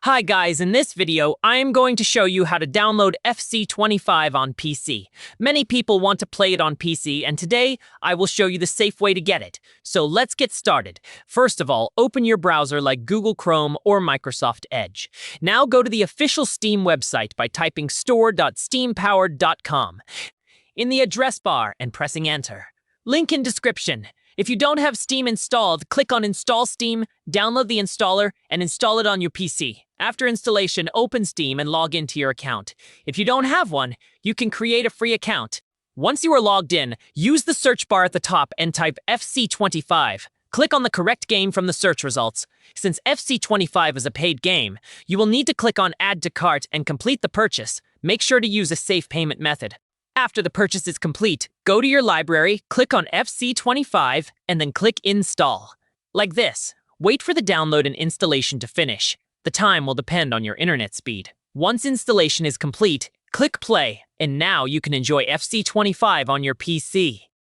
Hi guys, in this video, I am going to show you how to download FC25 on PC. Many people want to play it on PC, and today I will show you the safe way to get it. So let's get started. First of all, open your browser like Google Chrome or Microsoft Edge. Now go to the official Steam website by typing store.steampowered.com in the address bar and pressing enter. Link in description. If you don't have Steam installed, click on Install Steam, download the installer, and install it on your PC. After installation, open Steam and log into your account. If you don't have one, you can create a free account. Once you are logged in, use the search bar at the top and type FC25. Click on the correct game from the search results. Since FC25 is a paid game, you will need to click on Add to Cart and complete the purchase. Make sure to use a safe payment method. After the purchase is complete, go to your library, click on FC25, and then click Install. Like this. Wait for the download and installation to finish. The time will depend on your internet speed. Once installation is complete, click Play, and now you can enjoy FC25 on your PC.